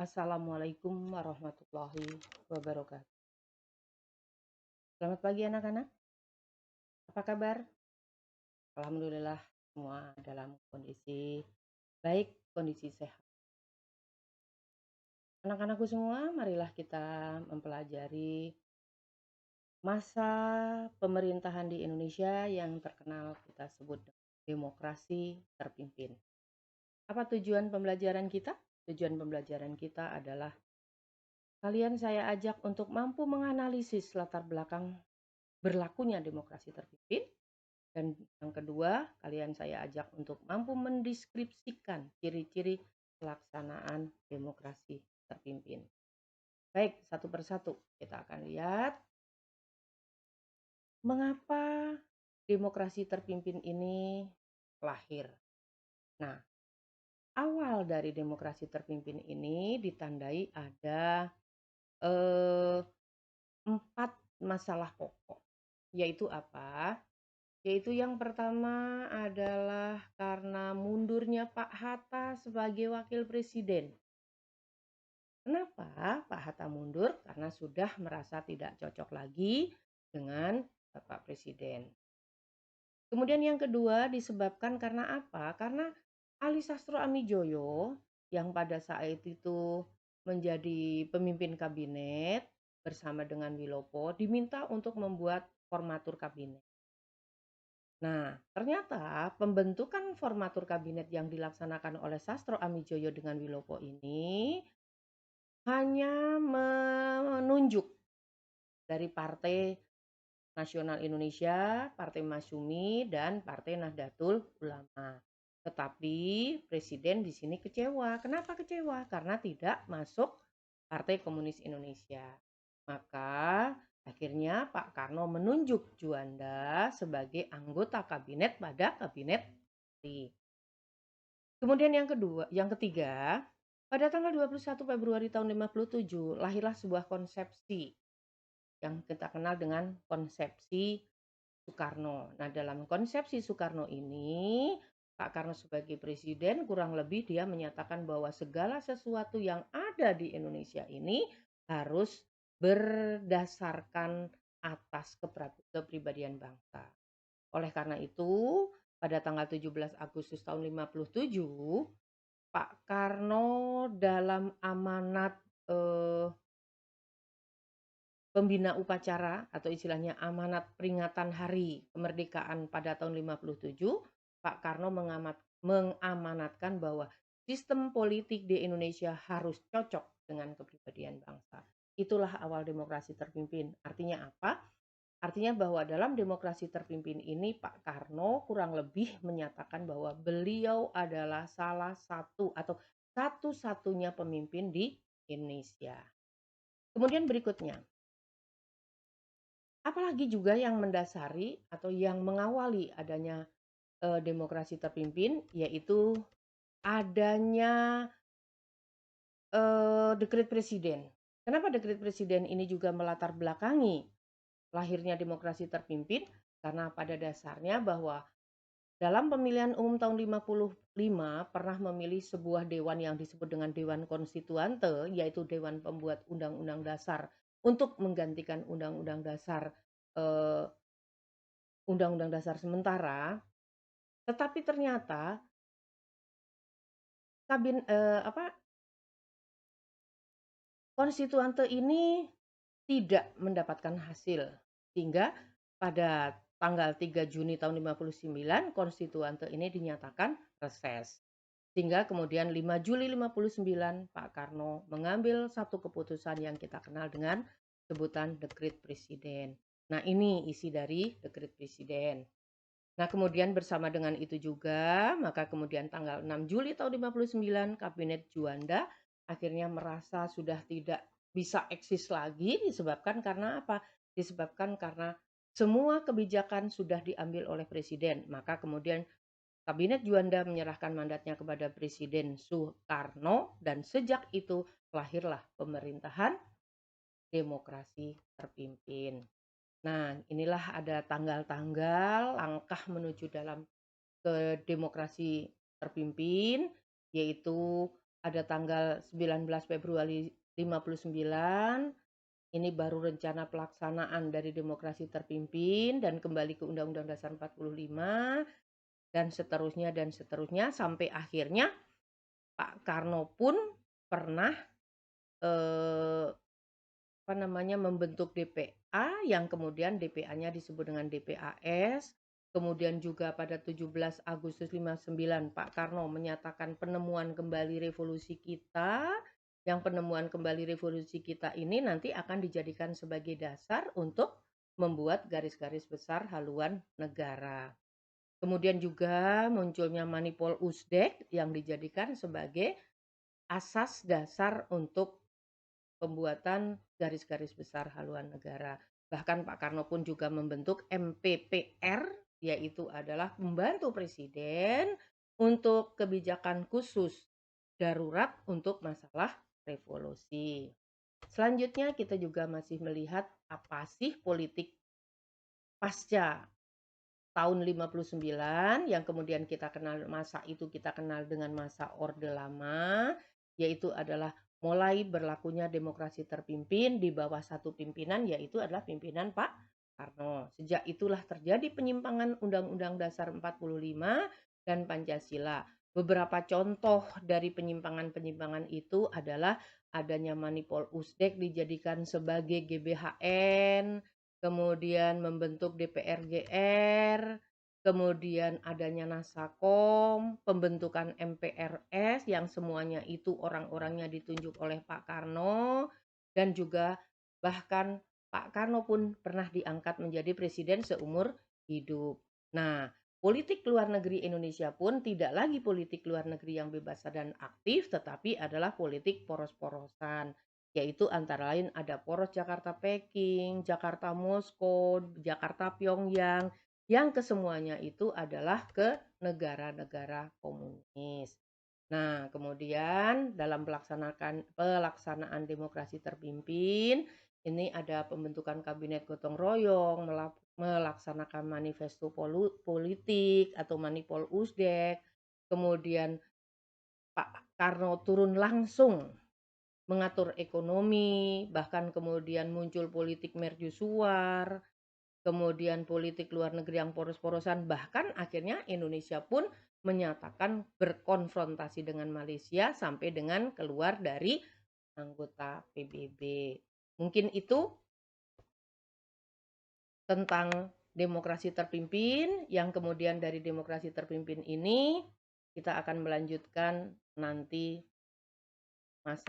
Assalamualaikum warahmatullahi wabarakatuh. Selamat pagi anak-anak, apa kabar? Alhamdulillah semua dalam kondisi baik, kondisi sehat. Anak-anakku semua, marilah kita mempelajari masa pemerintahan di Indonesia yang terkenal kita sebut demokrasi terpimpin. Apa tujuan pembelajaran kita? Tujuan pembelajaran kita adalah kalian saya ajak untuk mampu menganalisis latar belakang berlakunya demokrasi terpimpin. Dan yang kedua, kalian saya ajak untuk mampu mendeskripsikan ciri-ciri pelaksanaan demokrasi terpimpin. Baik, satu persatu kita akan lihat mengapa demokrasi terpimpin ini lahir. Nah, awal dari demokrasi terpimpin ini ditandai ada eh, 4 masalah pokok. Yaitu apa? Yaitu yang pertama adalah karena mundurnya Pak Hatta sebagai wakil presiden. Kenapa Pak Hatta mundur? Karena sudah merasa tidak cocok lagi dengan Bapak Presiden. Kemudian yang kedua disebabkan karena apa? Karena Ali Sastro Amijoyo yang pada saat itu menjadi pemimpin kabinet bersama dengan Wilopo diminta untuk membuat formatur kabinet. Nah, ternyata pembentukan formatur kabinet yang dilaksanakan oleh Sastro Amijoyo dengan Wilopo ini hanya menunjuk dari Partai Nasional Indonesia, Partai Masyumi, dan Partai Nahdlatul Ulama. Tetapi Presiden di sini kecewa. Kenapa kecewa? Karena tidak masuk Partai Komunis Indonesia. Maka akhirnya Pak Karno menunjuk Juanda sebagai anggota kabinet pada kabinet RI. Kemudian yang ketiga, pada tanggal 21 Februari tahun 57 lahirlah sebuah konsepsi yang kita kenal dengan konsepsi Soekarno. Nah, dalam konsepsi Soekarno ini, Pak Karno sebagai presiden kurang lebih dia menyatakan bahwa segala sesuatu yang ada di Indonesia ini harus berdasarkan atas kepribadian bangsa. Oleh karena itu, pada tanggal 17 Agustus tahun 57, Pak Karno dalam amanat eh, pembina upacara atau istilahnya amanat peringatan Hari Kemerdekaan pada tahun 57, Pak Karno mengamanatkan bahwa sistem politik di Indonesia harus cocok dengan kepribadian bangsa. Itulah awal demokrasi terpimpin. Artinya apa? Artinya bahwa dalam demokrasi terpimpin ini Pak Karno kurang lebih menyatakan bahwa beliau adalah salah satu atau satu-satunya pemimpin di Indonesia. Kemudian berikutnya, apalagi juga yang mendasari atau yang mengawali adanya demokrasi terpimpin, yaitu adanya dekret presiden. Kenapa dekret presiden ini juga melatar belakangi lahirnya demokrasi terpimpin? Karena pada dasarnya bahwa dalam pemilihan umum tahun 55 pernah memilih sebuah dewan yang disebut dengan Dewan Konstituante, yaitu Dewan Pembuat Undang-Undang Dasar untuk menggantikan Undang-Undang Dasar eh, Undang-Undang Dasar sementara, tetapi ternyata kabin konstituante ini tidak mendapatkan hasil. Sehingga pada tanggal 3 Juni tahun 59 konstituante ini dinyatakan reses. Sehingga kemudian 5 Juli 59 Pak Karno mengambil satu keputusan yang kita kenal dengan sebutan dekret presiden. Nah, ini isi dari dekret presiden. Nah, kemudian bersama dengan itu juga, maka kemudian tanggal 6 Juli tahun 59 Kabinet Juanda akhirnya merasa sudah tidak bisa eksis lagi disebabkan karena apa? Disebabkan karena semua kebijakan sudah diambil oleh presiden. Maka kemudian Kabinet Juanda menyerahkan mandatnya kepada Presiden Soekarno dan sejak itu lahirlah pemerintahan demokrasi terpimpin. Nah, inilah ada tanggal-tanggal langkah menuju dalam ke demokrasi terpimpin, yaitu ada tanggal 19 Februari 59, ini baru rencana pelaksanaan dari demokrasi terpimpin dan kembali ke Undang-Undang Dasar 45 dan seterusnya sampai akhirnya Pak Karno pun pernah eh, membentuk DPA yang kemudian DPA-nya disebut dengan DPAS. Kemudian juga pada 17 Agustus 59 Pak Karno menyatakan penemuan kembali revolusi kita. Yang penemuan kembali revolusi kita ini nanti akan dijadikan sebagai dasar untuk membuat garis-garis besar haluan negara. Kemudian juga munculnya Manipol Usdek yang dijadikan sebagai asas dasar untuk pembuatan garis-garis besar haluan negara. Bahkan Pak Karno pun juga membentuk MPPR, yaitu adalah pembantu presiden untuk kebijakan khusus darurat untuk masalah revolusi. Selanjutnya kita juga masih melihat apa sih politik pasca tahun 59 yang kemudian kita kenal, masa itu kita kenal dengan masa Orde Lama, yaitu adalah mulai berlakunya demokrasi terpimpin di bawah satu pimpinan, yaitu adalah pimpinan Pak Karno. Sejak itulah terjadi penyimpangan Undang-Undang Dasar 45 dan Pancasila. Beberapa contoh dari penyimpangan-penyimpangan itu adalah adanya Manipol Usdek dijadikan sebagai GBHN, kemudian membentuk DPR-GR, kemudian adanya Nasakom, pembentukan MPRS yang semuanya itu orang-orangnya ditunjuk oleh Pak Karno, dan juga bahkan Pak Karno pun pernah diangkat menjadi presiden seumur hidup. Nah, politik luar negeri Indonesia pun tidak lagi politik luar negeri yang bebas dan aktif, tetapi adalah politik poros-porosan, yaitu antara lain ada poros Jakarta-Peking, Jakarta-Moskow, Jakarta-Pyongyang, yang kesemuanya itu adalah ke negara-negara komunis. Nah, kemudian dalam pelaksanaan demokrasi terpimpin, ini ada pembentukan kabinet gotong royong, melaksanakan manifesto politik atau Manipol Usdek, kemudian Pak Karno turun langsung mengatur ekonomi, bahkan kemudian muncul politik mercusuar, kemudian politik luar negeri yang poros-porosan, bahkan akhirnya Indonesia pun menyatakan berkonfrontasi dengan Malaysia sampai dengan keluar dari anggota PBB. Mungkin itu tentang demokrasi terpimpin, yang kemudian dari demokrasi terpimpin ini kita akan melanjutkan nanti masa